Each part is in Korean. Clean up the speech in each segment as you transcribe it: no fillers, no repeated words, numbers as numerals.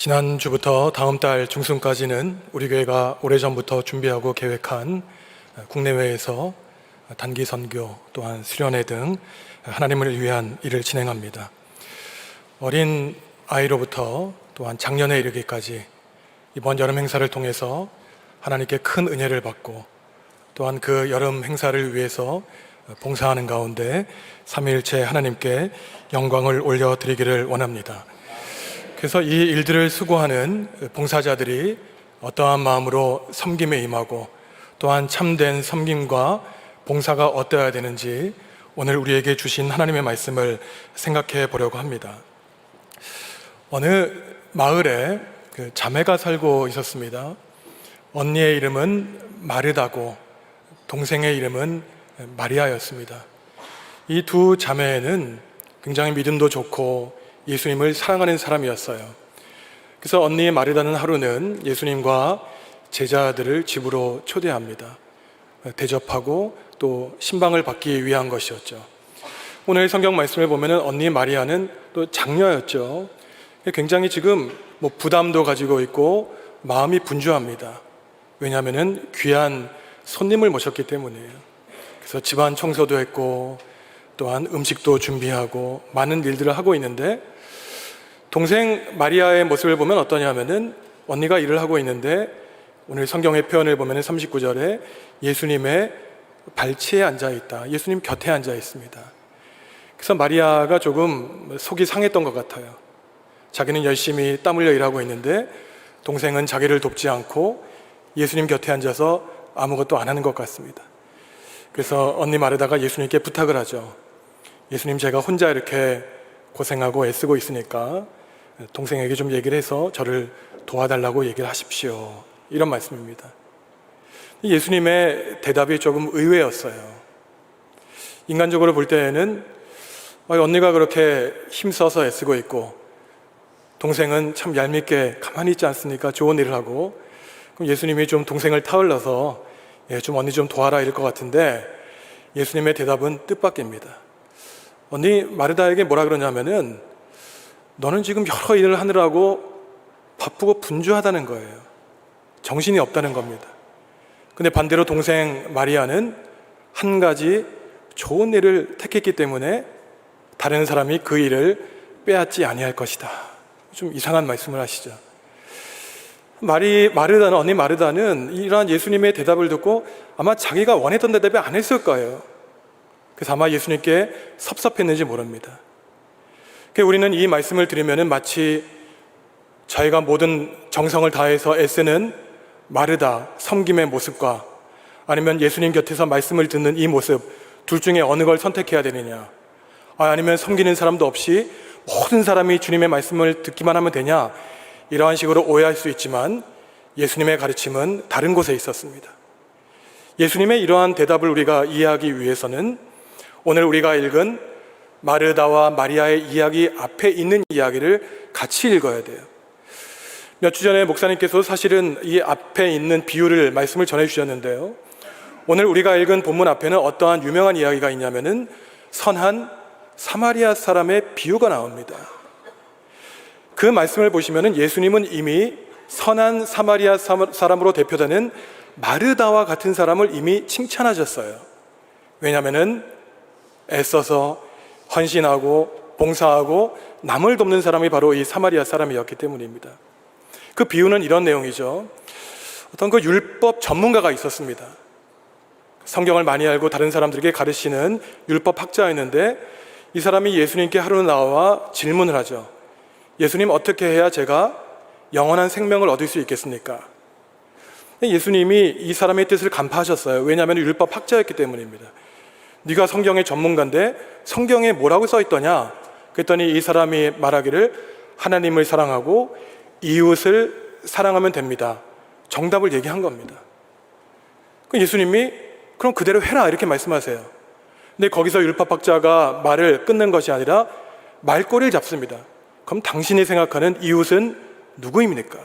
지난주부터 다음 달 중순까지는 우리 교회가 오래전부터 준비하고 계획한 국내외에서 단기 선교 또한 수련회 등 하나님을 위한 일을 진행합니다. 어린 아이로부터 또한 장년에 이르기까지 이번 여름 행사를 통해서 하나님께 큰 은혜를 받고 또한 그 여름 행사를 위해서 봉사하는 가운데 삼위일체 하나님께 영광을 올려드리기를 원합니다. 그래서 이 일들을 수고하는 봉사자들이 어떠한 마음으로 섬김에 임하고 또한 참된 섬김과 봉사가 어떠해야 되는지 오늘 우리에게 주신 하나님의 말씀을 생각해 보려고 합니다. 어느 마을에 자매가 살고 있었습니다. 언니의 이름은 마르다고 동생의 이름은 마리아였습니다. 이 두 자매는 굉장히 믿음도 좋고 예수님을 사랑하는 사람이었어요. 그래서 언니 마르다는 하루는 예수님과 제자들을 집으로 초대합니다. 대접하고 또 신방을 받기 위한 것이었죠. 오늘 성경 말씀을 보면 언니 마리아는 또 장녀였죠. 굉장히 지금 부담도 가지고 있고 마음이 분주합니다. 왜냐하면 귀한 손님을 모셨기 때문이에요. 그래서 집안 청소도 했고 또한 음식도 준비하고 많은 일들을 하고 있는데 동생 마리아의 모습을 보면 어떠냐면은 언니가 일을 하고 있는데 오늘 성경의 표현을 보면 39절에 예수님의 발치에 앉아 있다. 예수님 곁에 앉아 있습니다. 그래서 마리아가 조금 속이 상했던 것 같아요. 자기는 열심히 땀 흘려 일하고 있는데 동생은 자기를 돕지 않고 예수님 곁에 앉아서 아무것도 안 하는 것 같습니다. 그래서 언니 마르다가 예수님께 부탁을 하죠. 예수님, 제가 혼자 이렇게 고생하고 애쓰고 있으니까 동생에게 좀 얘기를 해서 저를 도와달라고 얘기를 하십시오. 이런 말씀입니다. 예수님의 대답이 조금 의외였어요. 인간적으로 볼 때에는 언니가 그렇게 힘써서 애쓰고 있고 동생은 참 얄밉게 가만히 있지 않습니까? 좋은 일을 하고 그럼 예수님이 좀 동생을 타올라서 좀 언니 좀 도와라 이럴 것 같은데 예수님의 대답은 뜻밖입니다. 언니 마르다에게 뭐라 그러냐면은 너는 지금 여러 일을 하느라고 바쁘고 분주하다는 거예요. 정신이 없다는 겁니다. 근데 반대로 동생 마리아는 한 가지 좋은 일을 택했기 때문에 다른 사람이 그 일을 빼앗지 아니할 것이다. 좀 이상한 말씀을 하시죠. 언니 마르다는 이러한 예수님의 대답을 듣고 아마 자기가 원했던 대답이 안 했을 거예요. 그래서 아마 예수님께 섭섭했는지 모릅니다. 우리는 이 말씀을 들으면 마치 저희가 모든 정성을 다해서 애쓰는 마르다 섬김의 모습과 아니면 예수님 곁에서 말씀을 듣는 이 모습 둘 중에 어느 걸 선택해야 되느냐, 아니면 섬기는 사람도 없이 모든 사람이 주님의 말씀을 듣기만 하면 되냐, 이러한 식으로 오해할 수 있지만 예수님의 가르침은 다른 곳에 있었습니다. 예수님의 이러한 대답을 우리가 이해하기 위해서는 오늘 우리가 읽은 마르다와 마리아의 이야기 앞에 있는 이야기를 같이 읽어야 돼요. 몇 주 전에 목사님께서 사실은 이 앞에 있는 비유를 말씀을 전해주셨는데요. 오늘 우리가 읽은 본문 앞에는 어떠한 유명한 이야기가 있냐면은 선한 사마리아 사람의 비유가 나옵니다. 그 말씀을 보시면은 예수님은 이미 선한 사마리아 사람으로 대표되는 마르다와 같은 사람을 이미 칭찬하셨어요. 왜냐하면은 애써서 헌신하고 봉사하고 남을 돕는 사람이 바로 이 사마리아 사람이었기 때문입니다. 그 비유는 이런 내용이죠. 어떤 그 율법 전문가가 있었습니다. 성경을 많이 알고 다른 사람들에게 가르치는 율법 학자였는데 이 사람이 예수님께 하루 나와 질문을 하죠. 예수님, 어떻게 해야 제가 영원한 생명을 얻을 수 있겠습니까? 예수님이 이 사람의 뜻을 간파하셨어요. 왜냐하면 율법 학자였기 때문입니다. 네가 성경의 전문가인데 성경에 뭐라고 써 있더냐? 그랬더니 이 사람이 말하기를 하나님을 사랑하고 이웃을 사랑하면 됩니다. 정답을 얘기한 겁니다. 예수님이 그럼 그대로 해라 이렇게 말씀하세요. 근데 거기서 율법학자가 말을 끊는 것이 아니라 말꼬리를 잡습니다. 그럼 당신이 생각하는 이웃은 누구입니까?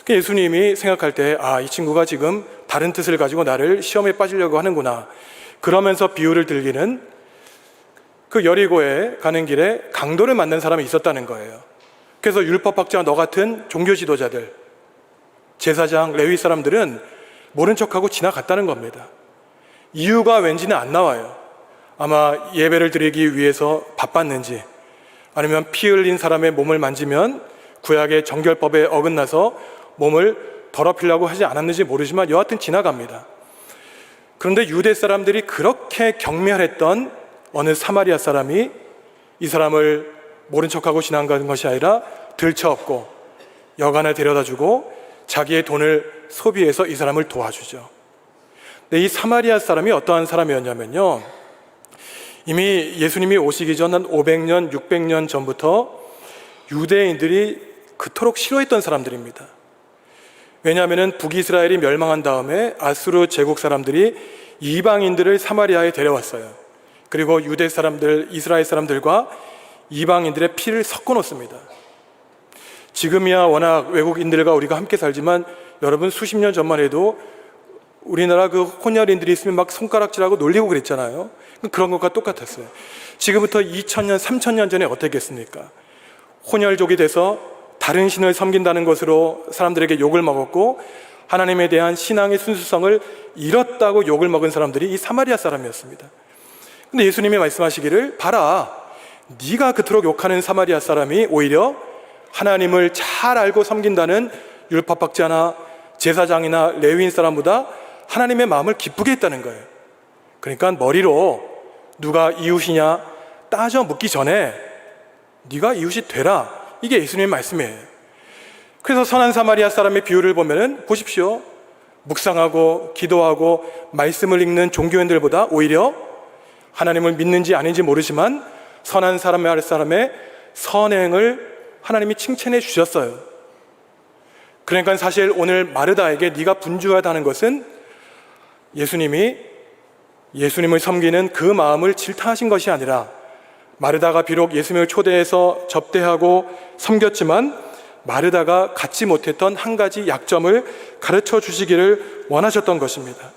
예수님이 생각할 때 이 친구가 지금 다른 뜻을 가지고 나를 시험에 빠지려고 하는구나. 그러면서 비유를 들기는 그 여리고에 가는 길에 강도를 만난 사람이 있었다는 거예요. 그래서 율법학자와 너 같은 종교 지도자들, 제사장, 레위 사람들은 모른 척하고 지나갔다는 겁니다. 이유가 왠지는 안 나와요. 아마 예배를 드리기 위해서 바빴는지, 아니면 피 흘린 사람의 몸을 만지면 구약의 정결법에 어긋나서 몸을 더럽히려고 하지 않았는지 모르지만 여하튼 지나갑니다. 그런데 유대 사람들이 그렇게 경멸했던 어느 사마리아 사람이 이 사람을 모른 척하고 지나간 것이 아니라 들쳐업고 여관에 데려다주고 자기의 돈을 소비해서 이 사람을 도와주죠. 근데 이 사마리아 사람이 어떠한 사람이었냐면요, 이미 예수님이 오시기 전 한 500년, 600년 전부터 유대인들이 그토록 싫어했던 사람들입니다. 왜냐하면 북이스라엘이 멸망한 다음에 아수르 제국 사람들이 이방인들을 사마리아에 데려왔어요. 그리고 유대 사람들, 이스라엘 사람들과 이방인들의 피를 섞어 놓습니다. 지금이야 워낙 외국인들과 우리가 함께 살지만 여러분 수십 년 전만 해도 우리나라 그 혼혈인들이 있으면 막 손가락질하고 놀리고 그랬잖아요. 그런 것과 똑같았어요. 지금부터 2000년, 3000년 전에 어땠겠습니까? 혼혈족이 돼서 다른 신을 섬긴다는 것으로 사람들에게 욕을 먹었고 하나님에 대한 신앙의 순수성을 잃었다고 욕을 먹은 사람들이 이 사마리아 사람이었습니다. 근데 예수님이 말씀하시기를, 봐라, 네가 그토록 욕하는 사마리아 사람이 오히려 하나님을 잘 알고 섬긴다는 율법학자나 제사장이나 레위인 사람보다 하나님의 마음을 기쁘게 했다는 거예요. 그러니까 머리로 누가 이웃이냐 따져 묻기 전에 네가 이웃이 되라, 이게 예수님의 말씀이에요. 그래서 선한 사마리아 사람의 비유를 보면은 보십시오, 묵상하고 기도하고 말씀을 읽는 종교인들보다 오히려 하나님을 믿는지 아닌지 모르지만 선한 사람의 선행을 하나님이 칭찬해 주셨어요. 그러니까 사실 오늘 마르다에게 네가 분주하다는 것은 예수님을 섬기는 그 마음을 질타하신 것이 아니라, 마르다가 비록 예수님을 초대해서 접대하고 섬겼지만 마르다가 갖지 못했던 한 가지 약점을 가르쳐 주시기를 원하셨던 것입니다.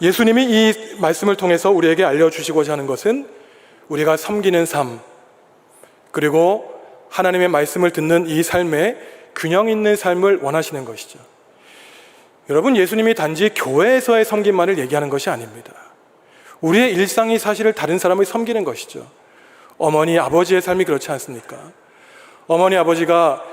예수님이 이 말씀을 통해서 우리에게 알려주시고자 하는 것은 우리가 섬기는 삶, 그리고 하나님의 말씀을 듣는 이 삶에 균형 있는 삶을 원하시는 것이죠. 여러분, 예수님이 단지 교회에서의 섬김만을 얘기하는 것이 아닙니다. 우리의 일상이 사실을 다른 사람을 섬기는 것이죠. 어머니, 아버지의 삶이 그렇지 않습니까? 어머니, 아버지가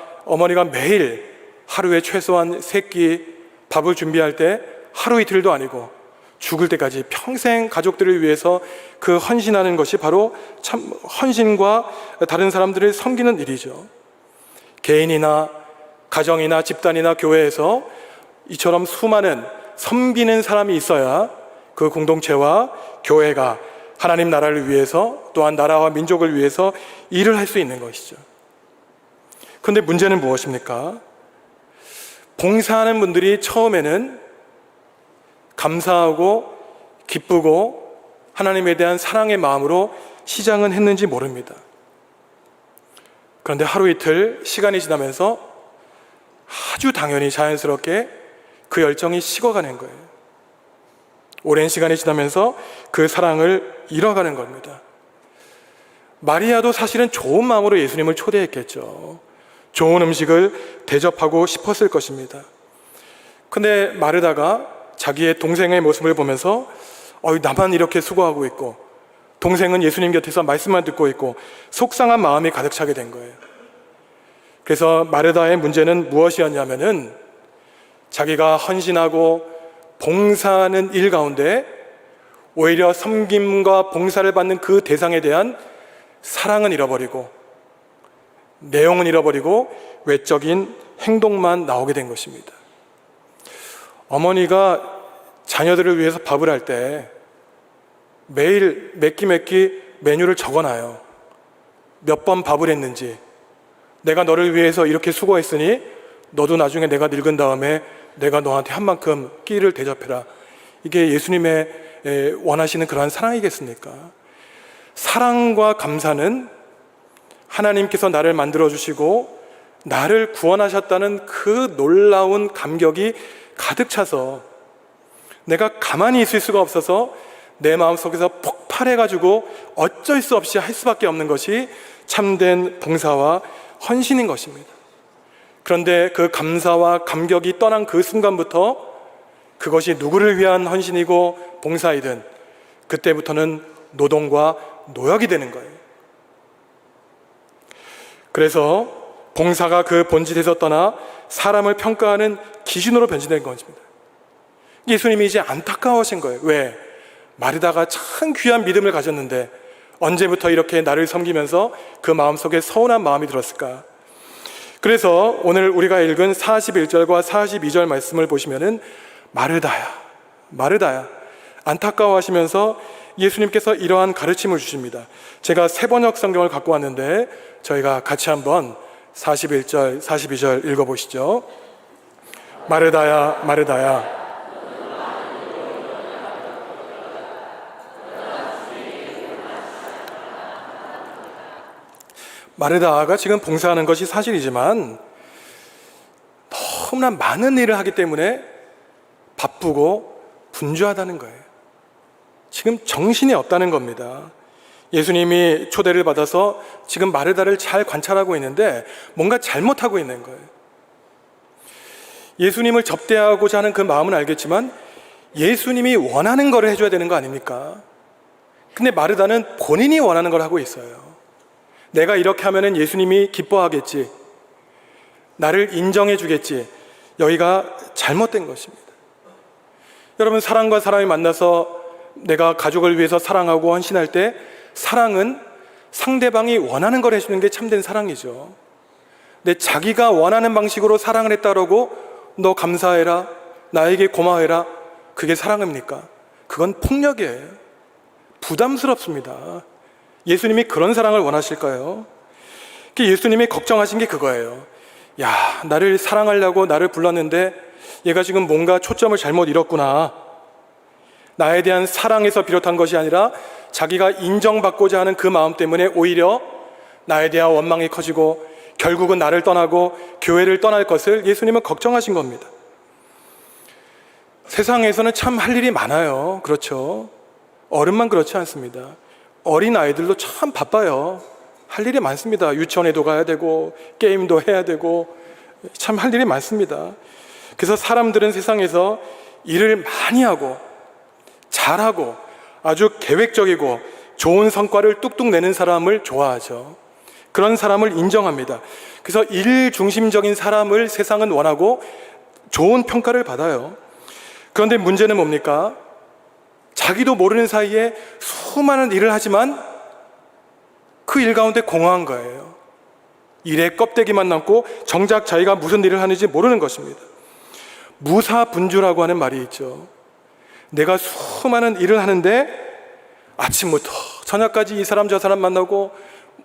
매일 하루에 최소한 3끼 밥을 준비할 때 하루 이틀도 아니고 죽을 때까지 평생 가족들을 위해서 그 헌신하는 것이 바로 참 헌신과 다른 사람들을 섬기는 일이죠. 개인이나 가정이나 집단이나 교회에서 이처럼 수많은 섬기는 사람이 있어야 그 공동체와 교회가 하나님 나라를 위해서, 또한 나라와 민족을 위해서 일을 할 수 있는 것이죠. 그런데 문제는 무엇입니까? 봉사하는 분들이 처음에는 감사하고 기쁘고 하나님에 대한 사랑의 마음으로 시작은 했는지 모릅니다. 그런데 하루 이틀 시간이 지나면서 아주 당연히 자연스럽게 그 열정이 식어가는 거예요. 오랜 시간이 지나면서 그 사랑을 잃어가는 겁니다. 마리아도 사실은 좋은 마음으로 예수님을 초대했겠죠. 좋은 음식을 대접하고 싶었을 것입니다. 근데 마르다가 자기의 동생의 모습을 보면서 나만 이렇게 수고하고 있고 동생은 예수님 곁에서 말씀만 듣고 있고 속상한 마음이 가득 차게 된 거예요. 그래서 마르다의 문제는 무엇이었냐면은 자기가 헌신하고 봉사하는 일 가운데 오히려 섬김과 봉사를 받는 그 대상에 대한 사랑은 잃어버리고 내용은 잃어버리고 외적인 행동만 나오게 된 것입니다. 어머니가 자녀들을 위해서 밥을 할 때 매일 몇 끼 메뉴를 적어놔요. 몇 번 밥을 했는지, 내가 너를 위해서 이렇게 수고했으니 너도 나중에 내가 늙은 다음에 내가 너한테 한 만큼 끼를 대접해라. 이게 예수님의 원하시는 그러한 사랑이겠습니까? 사랑과 감사는 하나님께서 나를 만들어주시고 나를 구원하셨다는 그 놀라운 감격이 가득 차서 내가 가만히 있을 수가 없어서 내 마음속에서 폭발해가지고 어쩔 수 없이 할 수밖에 없는 것이 참된 봉사와 헌신인 것입니다. 그런데 그 감사와 감격이 떠난 그 순간부터 그것이 누구를 위한 헌신이고 봉사이든 그때부터는 노동과 노역이 되는 거예요. 그래서 봉사가 그 본질에서 떠나 사람을 평가하는 기준으로 변질된 것입니다. 예수님이 이제 안타까워하신 거예요. 왜? 마르다가 참 귀한 믿음을 가졌는데 언제부터 이렇게 나를 섬기면서 그 마음속에 서운한 마음이 들었을까? 그래서 오늘 우리가 읽은 41절과 42절 말씀을 보시면은 마르다야, 마르다야 안타까워하시면서 예수님께서 이러한 가르침을 주십니다. 제가 세번역 성경을 갖고 왔는데 저희가 같이 한번 41절, 42절 읽어보시죠. 마르다야, 마르다야, 마르다가 지금 봉사하는 것이 사실이지만 너무나 많은 일을 하기 때문에 바쁘고 분주하다는 거예요. 지금 정신이 없다는 겁니다. 예수님이 초대를 받아서 지금 마르다를 잘 관찰하고 있는데 뭔가 잘못하고 있는 거예요. 예수님을 접대하고자 하는 그 마음은 알겠지만 예수님이 원하는 걸 해줘야 되는 거 아닙니까? 근데 마르다는 본인이 원하는 걸 하고 있어요. 내가 이렇게 하면은 예수님이 기뻐하겠지, 나를 인정해 주겠지. 여기가 잘못된 것입니다. 여러분, 사람과 사람이 만나서 내가 가족을 위해서 사랑하고 헌신할 때 사랑은 상대방이 원하는 걸 해주는 게 참된 사랑이죠. 근데 자기가 원하는 방식으로 사랑을 했다라고 너 감사해라, 나에게 고마워해라, 그게 사랑입니까? 그건 폭력이에요. 부담스럽습니다. 예수님이 그런 사랑을 원하실까요? 예수님이 걱정하신 게 그거예요. 야, 나를 사랑하려고 나를 불렀는데 얘가 지금 뭔가 초점을 잘못 잃었구나. 나에 대한 사랑에서 비롯한 것이 아니라 자기가 인정받고자 하는 그 마음 때문에 오히려 나에 대한 원망이 커지고 결국은 나를 떠나고 교회를 떠날 것을 예수님은 걱정하신 겁니다. 세상에서는 참 할 일이 많아요. 그렇죠? 어른만 그렇지 않습니다. 어린 아이들도 참 바빠요. 할 일이 많습니다. 유치원에도 가야 되고 게임도 해야 되고 참 할 일이 많습니다. 그래서 사람들은 세상에서 일을 많이 하고 잘하고 아주 계획적이고 좋은 성과를 뚝뚝 내는 사람을 좋아하죠. 그런 사람을 인정합니다. 그래서 일 중심적인 사람을 세상은 원하고 좋은 평가를 받아요. 그런데 문제는 뭡니까? 자기도 모르는 사이에 수많은 일을 하지만 그 일 가운데 공허한 거예요. 일의 껍데기만 남고 정작 자기가 무슨 일을 하는지 모르는 것입니다. 무사분주라고 하는 말이 있죠. 내가 수많은 일을 하는데 아침부터 저녁까지 이 사람 저 사람 만나고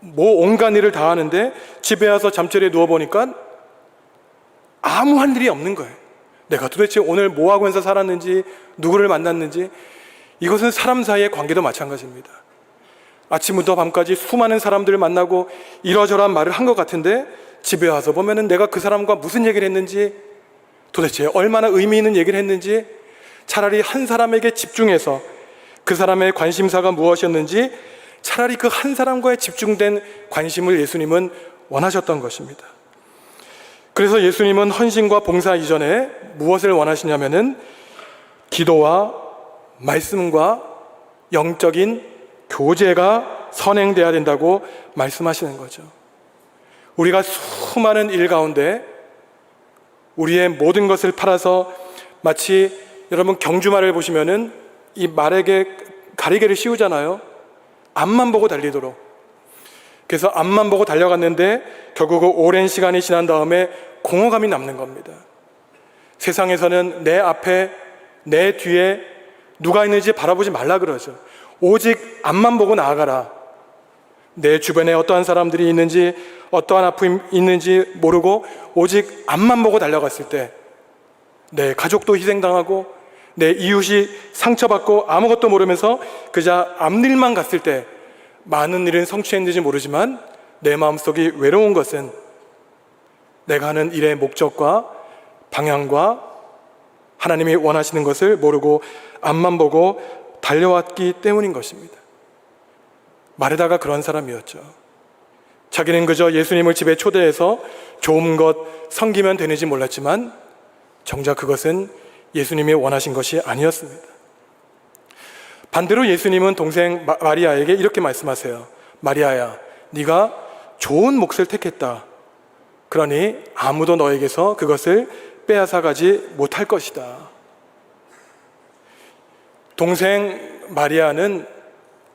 뭐 온갖 일을 다 하는데 집에 와서 잠자리에 누워보니까 아무 할 일이 없는 거예요. 내가 도대체 오늘 뭐 하면서 살았는지, 누구를 만났는지. 이것은 사람 사이의 관계도 마찬가지입니다. 아침부터 밤까지 수많은 사람들을 만나고 이러저러한 말을 한 것 같은데 집에 와서 보면은 내가 그 사람과 무슨 얘기를 했는지, 도대체 얼마나 의미 있는 얘기를 했는지, 차라리 한 사람에게 집중해서 그 사람의 관심사가 무엇이었는지 차라리 그 한 사람과의 집중된 관심을 예수님은 원하셨던 것입니다. 그래서 예수님은 헌신과 봉사 이전에 무엇을 원하시냐면은 기도와 말씀과 영적인 교제가 선행돼야 된다고 말씀하시는 거죠. 우리가 수많은 일 가운데 우리의 모든 것을 팔아서 마치 여러분 경주말을 보시면은 이 말에게 가리개를 씌우잖아요. 앞만 보고 달리도록. 그래서 앞만 보고 달려갔는데 결국 오랜 시간이 지난 다음에 공허감이 남는 겁니다. 세상에서는 내 앞에 내 뒤에 누가 있는지 바라보지 말라 그러죠. 오직 앞만 보고 나아가라. 내 주변에 어떠한 사람들이 있는지 어떠한 아픔이 있는지 모르고 오직 앞만 보고 달려갔을 때 내 가족도 희생당하고 내 이웃이 상처받고 아무것도 모르면서 그저 앞일만 갔을 때 많은 일은 성취했는지 모르지만 내 마음속이 외로운 것은 내가 하는 일의 목적과 방향과 하나님이 원하시는 것을 모르고 앞만 보고 달려왔기 때문인 것입니다. 마르다가 그런 사람이었죠. 자기는 그저 예수님을 집에 초대해서 좋은 것 섬기면 되는지 몰랐지만 정작 그것은 예수님이 원하신 것이 아니었습니다. 반대로 예수님은 동생 마리아에게 이렇게 말씀하세요. 마리아야, 네가 좋은 몫을 택했다. 그러니 아무도 너에게서 그것을 빼앗아가지 못할 것이다. 동생 마리아는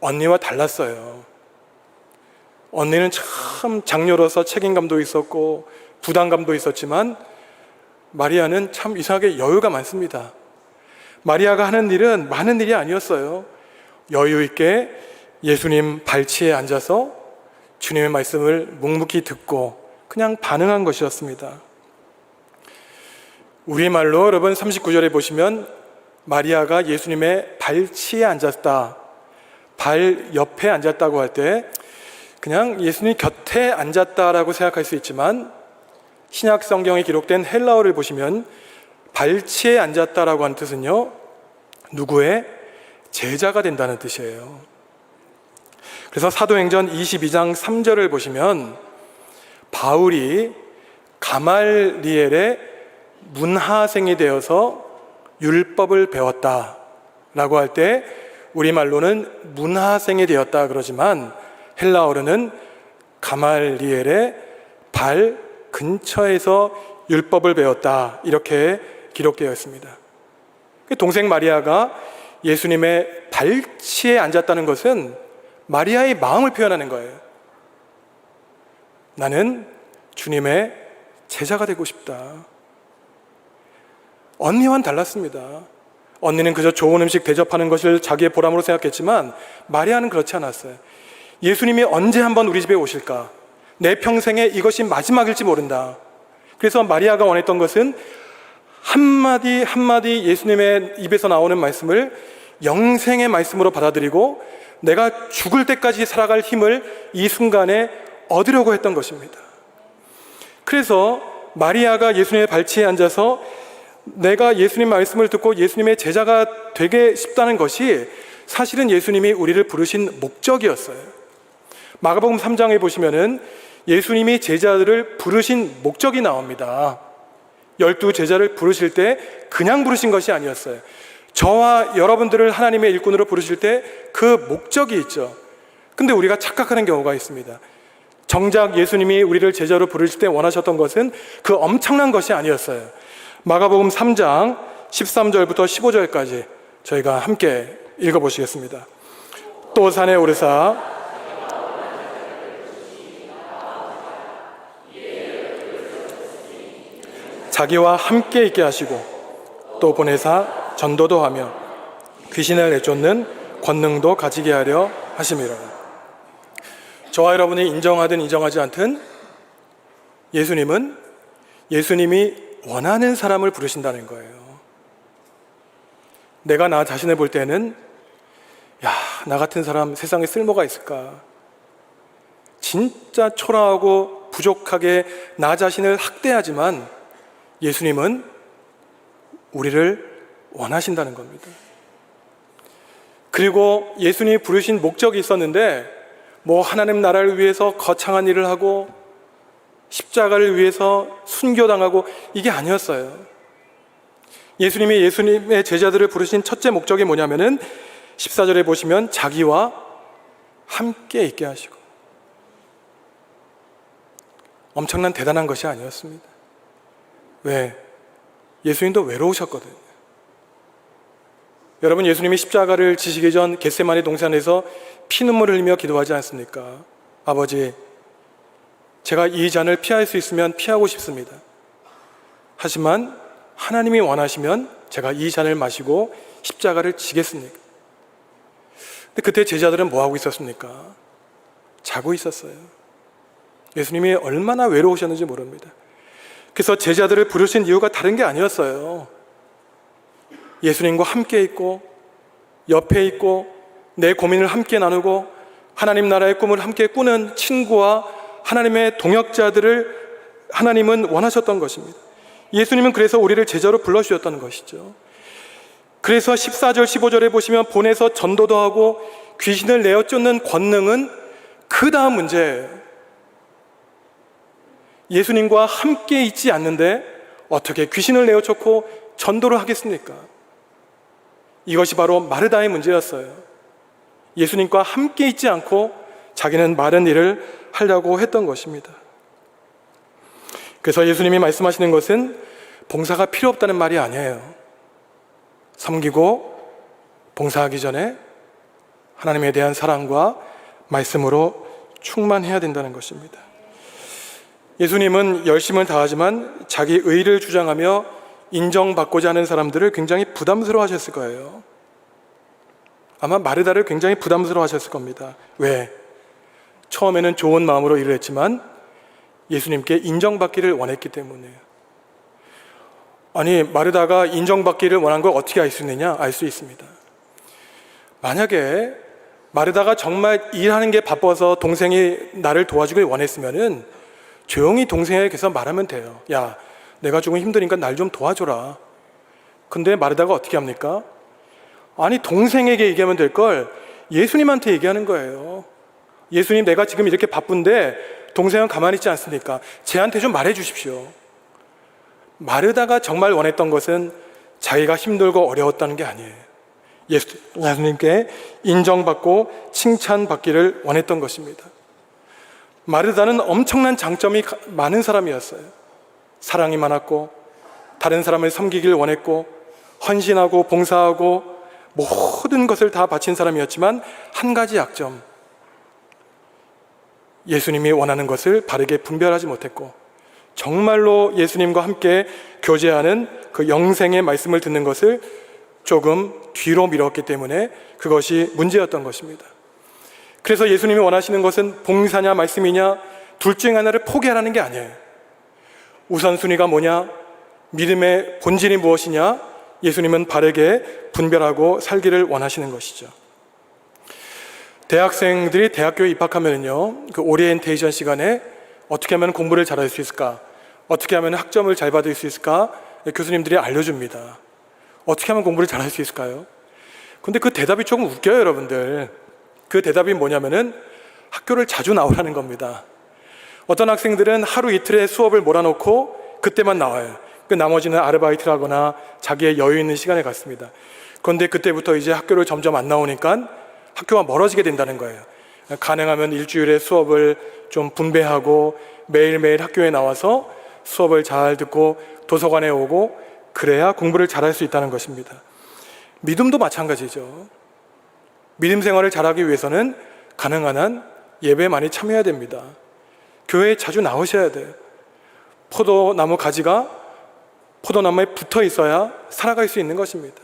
언니와 달랐어요. 언니는 참 장녀로서 책임감도 있었고 부담감도 있었지만 마리아는 참 이상하게 여유가 많습니다. 마리아가 하는 일은 많은 일이 아니었어요. 여유 있게 예수님 발치에 앉아서 주님의 말씀을 묵묵히 듣고 그냥 반응한 것이었습니다. 우리말로 여러분 39절에 보시면 마리아가 예수님의 발치에 앉았다, 발 옆에 앉았다고 할 때 그냥 예수님 곁에 앉았다라고 생각할 수 있지만 신약 성경에 기록된 헬라어를 보시면 발치에 앉았다라고 하는 뜻은요, 누구의 제자가 된다는 뜻이에요. 그래서 사도행전 22장 3절을 보시면 바울이 가말리엘의 문하생이 되어서 율법을 배웠다라고 할 때 우리말로는 문하생이 되었다 그러지만 헬라어로는 가말리엘의 발 근처에서 율법을 배웠다 이렇게 기록되어 있습니다. 동생 마리아가 예수님의 발치에 앉았다는 것은 마리아의 마음을 표현하는 거예요. 나는 주님의 제자가 되고 싶다. 언니와는 달랐습니다. 언니는 그저 좋은 음식 대접하는 것을 자기의 보람으로 생각했지만 마리아는 그렇지 않았어요. 예수님이 언제 한번 우리 집에 오실까? 내 평생에 이것이 마지막일지 모른다. 그래서 마리아가 원했던 것은 한마디 한마디 예수님의 입에서 나오는 말씀을 영생의 말씀으로 받아들이고 내가 죽을 때까지 살아갈 힘을 이 순간에 얻으려고 했던 것입니다. 그래서 마리아가 예수님의 발치에 앉아서 내가 예수님 말씀을 듣고 예수님의 제자가 되게 싶다는 것이 사실은 예수님이 우리를 부르신 목적이었어요. 마가복음 3장에 보시면은 예수님이 제자들을 부르신 목적이 나옵니다. 12 제자를 부르실 때 그냥 부르신 것이 아니었어요. 저와 여러분들을 하나님의 일꾼으로 부르실 때 그 목적이 있죠. 근데 우리가 착각하는 경우가 있습니다. 정작 예수님이 우리를 제자로 부르실 때 원하셨던 것은 그 엄청난 것이 아니었어요. 마가복음 3장 13절부터 15절까지 저희가 함께 읽어보시겠습니다. 또 산에 오르사 자기와 함께 있게 하시고 또 보내사 전도도 하며 귀신을 내쫓는 권능도 가지게 하려 하심이라. 저와 여러분이 인정하든 인정하지 않든 예수님은 예수님이 원하는 사람을 부르신다는 거예요. 내가 나 자신을 볼 때는 나 같은 사람 세상에 쓸모가 있을까? 진짜 초라하고 부족하게 나 자신을 학대하지만 예수님은 우리를 원하신다는 겁니다. 그리고 예수님이 부르신 목적이 있었는데 하나님 나라를 위해서 거창한 일을 하고 십자가를 위해서 순교당하고 이게 아니었어요. 예수님이 예수님의 제자들을 부르신 첫째 목적이 뭐냐면은 14절에 보시면 자기와 함께 있게 하시고, 엄청난 대단한 것이 아니었습니다. 왜? 예수님도 외로우셨거든요. 여러분, 예수님이 십자가를 지시기 전 겟세마네 동산에서 피눈물을 흘리며 기도하지 않습니까? 아버지, 제가 이 잔을 피할 수 있으면 피하고 싶습니다. 하지만 하나님이 원하시면 제가 이 잔을 마시고 십자가를 지겠습니까? 근데 그때 제자들은 뭐하고 있었습니까? 자고 있었어요. 예수님이 얼마나 외로우셨는지 모릅니다. 그래서 제자들을 부르신 이유가 다른 게 아니었어요. 예수님과 함께 있고 옆에 있고 내 고민을 함께 나누고 하나님 나라의 꿈을 함께 꾸는 친구와 하나님의 동역자들을 하나님은 원하셨던 것입니다. 예수님은 그래서 우리를 제자로 불러주셨다는 것이죠. 그래서 14절 15절에 보시면 보내서 전도도 하고 귀신을 내어 쫓는 권능은 그 다음 문제예요. 예수님과 함께 있지 않는데 어떻게 귀신을 내어쫓고 전도를 하겠습니까? 이것이 바로 마르다의 문제였어요. 예수님과 함께 있지 않고 자기는 많은 일을 하려고 했던 것입니다. 그래서 예수님이 말씀하시는 것은 봉사가 필요 없다는 말이 아니에요. 섬기고 봉사하기 전에 하나님에 대한 사랑과 말씀으로 충만해야 된다는 것입니다. 예수님은 열심을 다하지만 자기 의를 주장하며 인정받고자 하는 사람들을 굉장히 부담스러워 하셨을 거예요. 아마 마르다를 굉장히 부담스러워 하셨을 겁니다. 왜? 처음에는 좋은 마음으로 일을 했지만 예수님께 인정받기를 원했기 때문이에요. 아니, 마르다가 인정받기를 원한 걸 어떻게 알 수 있느냐? 알 수 있습니다. 만약에 마르다가 정말 일하는 게 바빠서 동생이 나를 도와주길 원했으면은 조용히 동생에게서 말하면 돼요. 야, 내가 조금 힘드니까 날 좀 도와줘라. 근데 마르다가 어떻게 합니까? 아니, 동생에게 얘기하면 될 걸 예수님한테 얘기하는 거예요. 예수님, 내가 지금 이렇게 바쁜데 동생은 가만히 있지 않습니까? 쟤한테 좀 말해 주십시오. 마르다가 정말 원했던 것은 자기가 힘들고 어려웠다는 게 아니에요. 예수님께 인정받고 칭찬받기를 원했던 것입니다. 마르다는 엄청난 장점이 많은 사람이었어요. 사랑이 많았고 다른 사람을 섬기길 원했고 헌신하고 봉사하고 모든 것을 다 바친 사람이었지만 한 가지 약점, 예수님이 원하는 것을 바르게 분별하지 못했고 정말로 예수님과 함께 교제하는 그 영생의 말씀을 듣는 것을 조금 뒤로 미뤘기 때문에 그것이 문제였던 것입니다. 그래서 예수님이 원하시는 것은 봉사냐 말씀이냐 둘 중 하나를 포기하라는 게 아니에요. 우선순위가 뭐냐, 믿음의 본질이 무엇이냐, 예수님은 바르게 분별하고 살기를 원하시는 것이죠. 대학생들이 대학교에 입학하면요, 그 오리엔테이션 시간에 어떻게 하면 공부를 잘할 수 있을까, 어떻게 하면 학점을 잘 받을 수 있을까 교수님들이 알려줍니다. 어떻게 하면 공부를 잘할 수 있을까요? 근데 그 대답이 조금 웃겨요, 여러분들. 그 대답이 뭐냐면은 학교를 자주 나오라는 겁니다. 어떤 학생들은 하루 이틀에 수업을 몰아놓고 그때만 나와요. 그 나머지는 아르바이트를 하거나 자기의 여유 있는 시간에 갔습니다. 그런데 그때부터 이제 학교를 점점 안 나오니까 학교가 멀어지게 된다는 거예요. 가능하면 일주일에 수업을 좀 분배하고 매일매일 학교에 나와서 수업을 잘 듣고 도서관에 오고 그래야 공부를 잘할 수 있다는 것입니다. 믿음도 마찬가지죠. 믿음 생활을 잘하기 위해서는 가능한 한 예배에 많이 참여해야 됩니다. 교회에 자주 나오셔야 돼요. 포도나무 가지가 포도나무에 붙어 있어야 살아갈 수 있는 것입니다.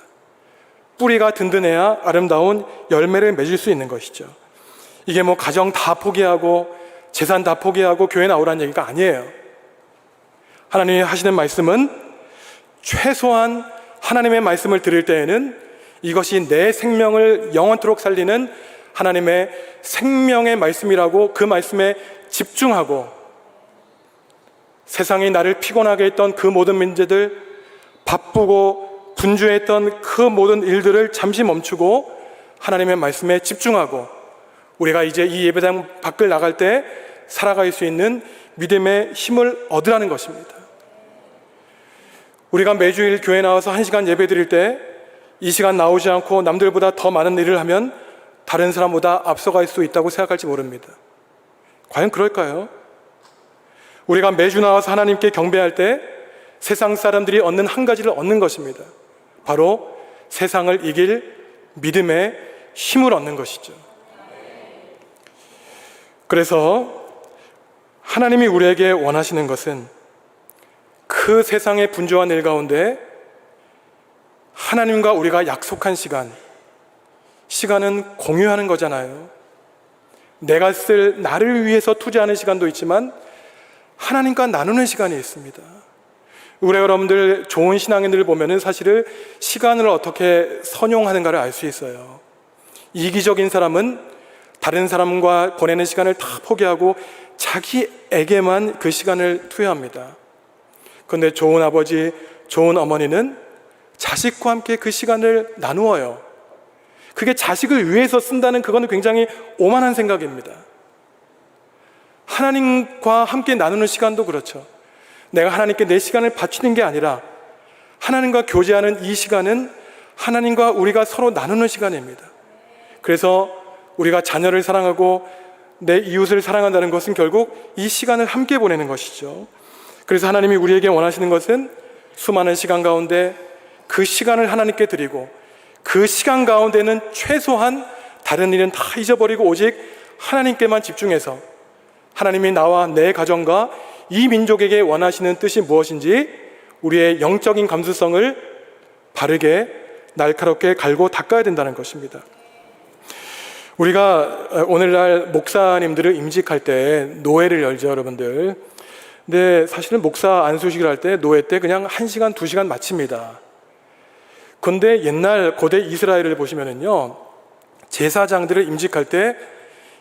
뿌리가 든든해야 아름다운 열매를 맺을 수 있는 것이죠. 이게 뭐 가정 다 포기하고 재산 다 포기하고 교회 나오라는 얘기가 아니에요. 하나님이 하시는 말씀은 최소한 하나님의 말씀을 들을 때에는 이것이 내 생명을 영원토록 살리는 하나님의 생명의 말씀이라고 그 말씀에 집중하고 세상이 나를 피곤하게 했던 그 모든 문제들, 바쁘고 분주했던 그 모든 일들을 잠시 멈추고 하나님의 말씀에 집중하고 우리가 이제 이 예배당 밖을 나갈 때 살아갈 수 있는 믿음의 힘을 얻으라는 것입니다. 우리가 매주일 교회 나와서 1시간 예배 드릴 때 이 시간 나오지 않고 남들보다 더 많은 일을 하면 다른 사람보다 앞서갈 수 있다고 생각할지 모릅니다. 과연 그럴까요? 우리가 매주 나와서 하나님께 경배할 때 세상 사람들이 얻는 한 가지를 얻는 것입니다. 바로 세상을 이길 믿음의 힘을 얻는 것이죠. 그래서 하나님이 우리에게 원하시는 것은 그 세상의 분주한 일 가운데 하나님과 우리가 약속한 시간은 공유하는 거잖아요. 내가 쓸 나를 위해서 투자하는 시간도 있지만 하나님과 나누는 시간이 있습니다. 우리 여러분들 좋은 신앙인들을 보면은 사실은 시간을 어떻게 선용하는가를 알 수 있어요. 이기적인 사람은 다른 사람과 보내는 시간을 다 포기하고 자기에게만 그 시간을 투여합니다. 그런데 좋은 아버지, 좋은 어머니는 자식과 함께 그 시간을 나누어요. 그게 자식을 위해서 쓴다는 그거는 굉장히 오만한 생각입니다. 하나님과 함께 나누는 시간도 그렇죠. 내가 하나님께 내 시간을 바치는 게 아니라 하나님과 교제하는 이 시간은 하나님과 우리가 서로 나누는 시간입니다. 그래서 우리가 자녀를 사랑하고 내 이웃을 사랑한다는 것은 결국 이 시간을 함께 보내는 것이죠. 그래서 하나님이 우리에게 원하시는 것은 수많은 시간 가운데 그 시간을 하나님께 드리고 그 시간 가운데는 최소한 다른 일은 다 잊어버리고 오직 하나님께만 집중해서 하나님이 나와 내 가정과 이 민족에게 원하시는 뜻이 무엇인지 우리의 영적인 감수성을 바르게 날카롭게 갈고 닦아야 된다는 것입니다. 우리가 오늘날 목사님들을 임직할 때 노회를 열죠, 여러분들. 근데 사실은 목사 안수식을 할 때 노회 때 그냥 1시간, 2시간 마칩니다. 근데 옛날 고대 이스라엘을 보시면은요, 제사장들을 임직할 때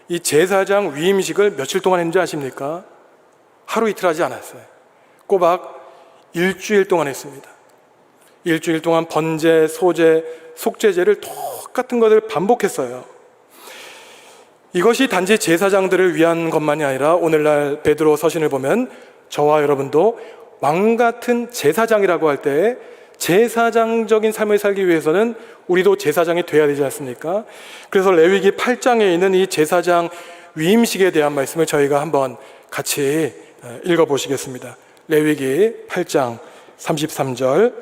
이 제사장 위임식을 며칠 동안 했는지 아십니까? 하루 이틀 하지 않았어요. 꼬박 일주일 동안 했습니다. 일주일 동안 번제, 소제, 속죄제를 똑같은 것을 반복했어요. 이것이 단지 제사장들을 위한 것만이 아니라 오늘날 베드로 서신을 보면 저와 여러분도 왕 같은 제사장이라고 할 때 제사장적인 삶을 살기 위해서는 우리도 제사장이 돼야 되지 않습니까? 그래서 레위기 8장에 있는 이 제사장 위임식에 대한 말씀을 저희가 한번 같이 읽어보시겠습니다. 레위기 8장 33절,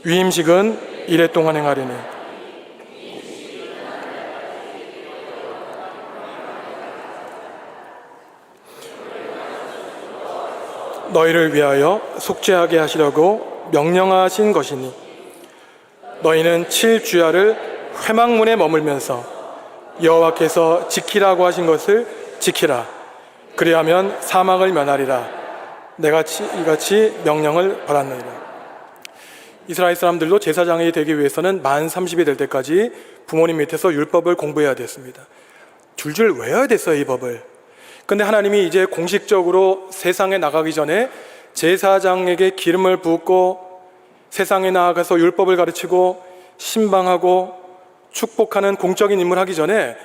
위임식은 이레 동안 행하리니 너희를 위하여 속죄하게 하시려고 명령하신 것이니 너희는 7주야를 회막문에 머물면서 여호와께서 지키라고 하신 것을 지키라. 그리하면 사망을 면하리라. 내가 이같이 명령을 받았느니라. 이스라엘 사람들도 제사장이 되기 위해서는 만 30이 될 때까지 부모님 밑에서 율법을 공부해야 됐습니다. 줄줄 외워야 됐어요, 이 법을. 근데 하나님이 이제 공식적으로 세상에 나가기 전에 제사장에게 기름을 붓고 세상에 나아가서 율법을 가르치고 신방하고 축복하는 공적인 임무를 하기 전에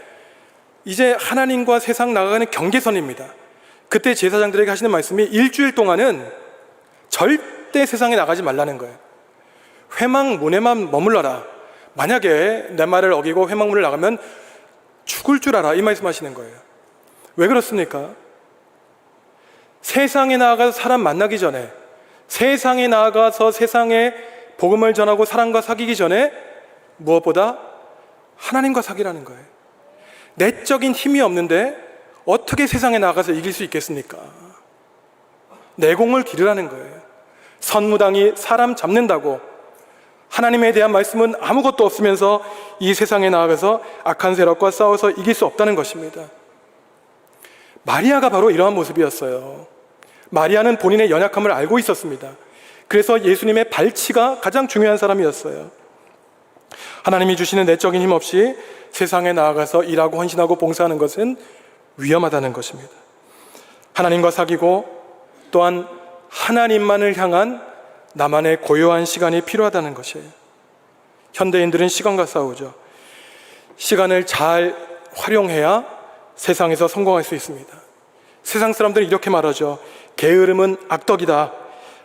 이제 하나님과 세상 나가는 경계선입니다. 그때 제사장들에게 하시는 말씀이 일주일 동안은 절대 세상에 나가지 말라는 거예요. 회막문에만 머물러라. 만약에 내 말을 어기고 회막문을 나가면 죽을 줄 알아, 이 말씀하시는 거예요. 왜 그렇습니까? 세상에 나아가서 사람 만나기 전에, 세상에 나아가서 세상에 복음을 전하고 사람과 사귀기 전에 무엇보다 하나님과 사귀라는 거예요. 내적인 힘이 없는데 어떻게 세상에 나가서 이길 수 있겠습니까? 내공을 기르라는 거예요. 선무당이 사람 잡는다고 하나님에 대한 말씀은 아무것도 없으면서 이 세상에 나아가서 악한 세력과 싸워서 이길 수 없다는 것입니다. 마리아가 바로 이러한 모습이었어요. 마리아는 본인의 연약함을 알고 있었습니다. 그래서 예수님의 발치가 가장 중요한 사람이었어요. 하나님이 주시는 내적인 힘 없이 세상에 나아가서 일하고 헌신하고 봉사하는 것은 위험하다는 것입니다. 하나님과 사귀고 또한 하나님만을 향한 나만의 고요한 시간이 필요하다는 것이에요. 현대인들은 시간과 싸우죠. 시간을 잘 활용해야 세상에서 성공할 수 있습니다. 세상 사람들은 이렇게 말하죠. 게으름은 악덕이다.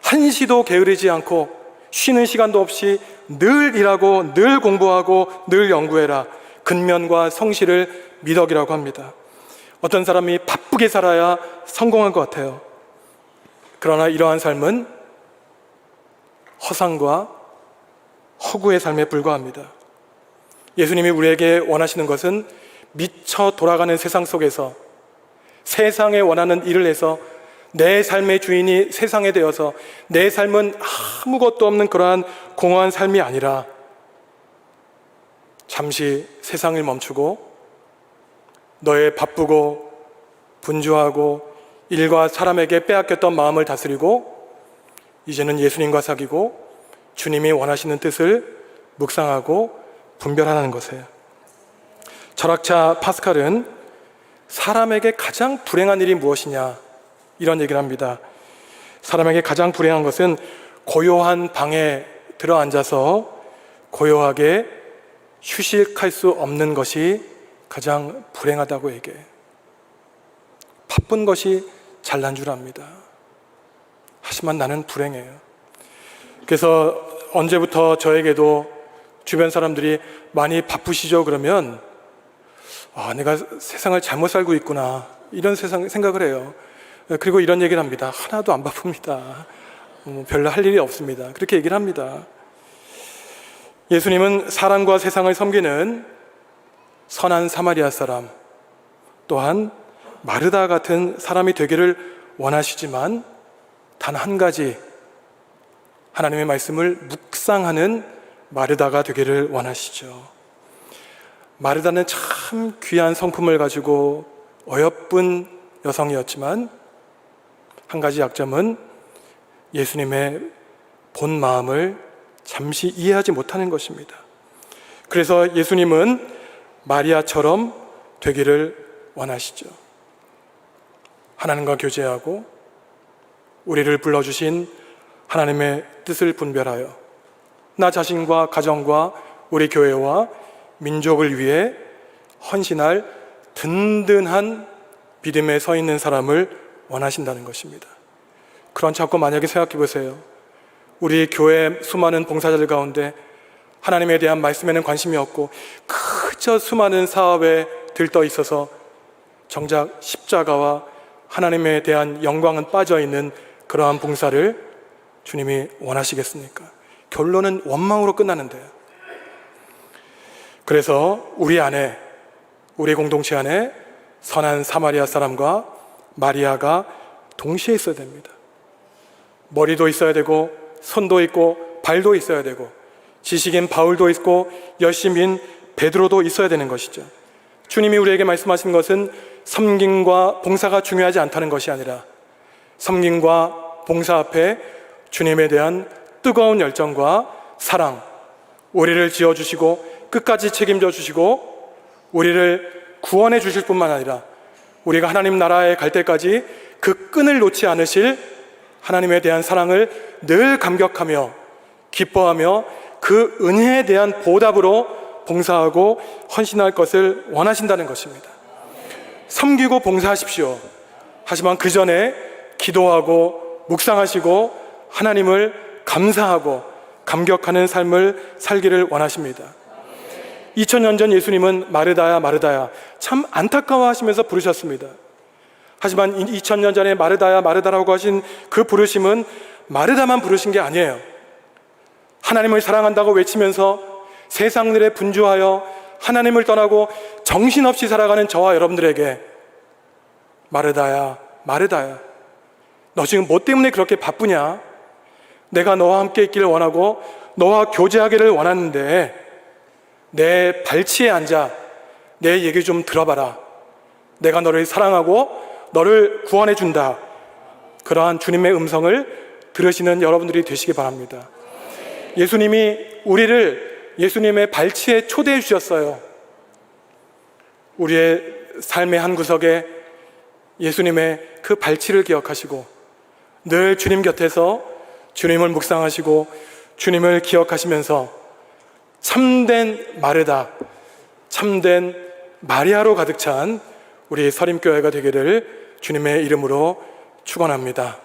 한시도 게으르지 않고 쉬는 시간도 없이 늘 일하고 늘 공부하고 늘 연구해라. 근면과 성실을 미덕이라고 합니다. 어떤 사람이 바쁘게 살아야 성공할 것 같아요. 그러나 이러한 삶은 허상과 허구의 삶에 불과합니다. 예수님이 우리에게 원하시는 것은 미쳐 돌아가는 세상 속에서 세상에 원하는 일을 해서 내 삶의 주인이 세상에 되어서 내 삶은 아무것도 없는 그러한 공허한 삶이 아니라 잠시 세상을 멈추고 너의 바쁘고 분주하고 일과 사람에게 빼앗겼던 마음을 다스리고 이제는 예수님과 사귀고 주님이 원하시는 뜻을 묵상하고 분별하는 것이에요. 철학자 파스칼은 사람에게 가장 불행한 일이 무엇이냐 이런 얘기를 합니다. 사람에게 가장 불행한 것은 고요한 방에 들어앉아서 고요하게 휴식할 수 없는 것이 가장 불행하다고 얘기해요. 바쁜 것이 잘난 줄 압니다. 하지만 나는 불행해요. 그래서 언제부터 저에게도 주변 사람들이 많이 바쁘시죠? 그러면 내가 세상을 잘못 살고 있구나, 이런 생각을 해요. 그리고 이런 얘기를 합니다. 하나도 안 바쁩니다. 별로 할 일이 없습니다. 그렇게 얘기를 합니다. 예수님은 사람과 세상을 섬기는 선한 사마리아 사람, 또한 마르다 같은 사람이 되기를 원하시지만 단 한 가지, 하나님의 말씀을 묵상하는 마르다가 되기를 원하시죠. 마르다는 참 귀한 성품을 가지고 어여쁜 여성이었지만 한 가지 약점은 예수님의 본 마음을 잠시 이해하지 못하는 것입니다. 그래서 예수님은 마리아처럼 되기를 원하시죠. 하나님과 교제하고 우리를 불러주신 하나님의 뜻을 분별하여 나 자신과 가정과 우리 교회와 민족을 위해 헌신할 든든한 믿음에 서 있는 사람을 원하신다는 것입니다. 그런지 않고 만약에 생각해 보세요. 우리 교회 수많은 봉사자들 가운데 하나님에 대한 말씀에는 관심이 없고 그저 수많은 사업에 들떠 있어서 정작 십자가와 하나님에 대한 영광은 빠져있는 그러한 봉사를 주님이 원하시겠습니까? 결론은 원망으로 끝나는데요. 그래서 우리 안에, 우리 공동체 안에 선한 사마리아 사람과 마리아가 동시에 있어야 됩니다. 머리도 있어야 되고 손도 있고 발도 있어야 되고 지식인 바울도 있고 열심인 베드로도 있어야 되는 것이죠. 주님이 우리에게 말씀하신 것은 섬김과 봉사가 중요하지 않다는 것이 아니라 섬김과 봉사 앞에 주님에 대한 뜨거운 열정과 사랑, 우리를 지어주시고 끝까지 책임져 주시고 우리를 구원해 주실 뿐만 아니라 우리가 하나님 나라에 갈 때까지 그 끈을 놓지 않으실 하나님에 대한 사랑을 늘 감격하며 기뻐하며 그 은혜에 대한 보답으로 봉사하고 헌신할 것을 원하신다는 것입니다. 섬기고 봉사하십시오. 하지만 그 전에 기도하고 묵상하시고 하나님을 감사하고 감격하는 삶을 살기를 원하십니다. 2000년 전 예수님은 마르다야 마르다야 참 안타까워하시면서 부르셨습니다. 하지만 2000년 전에 마르다야 마르다라고 하신 그 부르심은 마르다만 부르신 게 아니에요. 하나님을 사랑한다고 외치면서 세상 일에 분주하여 하나님을 떠나고 정신없이 살아가는 저와 여러분들에게 마르다야 마르다야, 너 지금 뭐 때문에 그렇게 바쁘냐? 내가 너와 함께 있기를 원하고 너와 교제하기를 원하는데 내 발치에 앉아 내 얘기 좀 들어봐라. 내가 너를 사랑하고 너를 구원해 준다. 그러한 주님의 음성을 들으시는 여러분들이 되시기 바랍니다. 예수님이 우리를 예수님의 발치에 초대해 주셨어요. 우리의 삶의 한 구석에 예수님의 그 발치를 기억하시고 늘 주님 곁에서 주님을 묵상하시고 주님을 기억하시면서 참된 마르다, 참된 마리아로 가득 찬 우리 서림교회가 되기를 주님의 이름으로 축원합니다.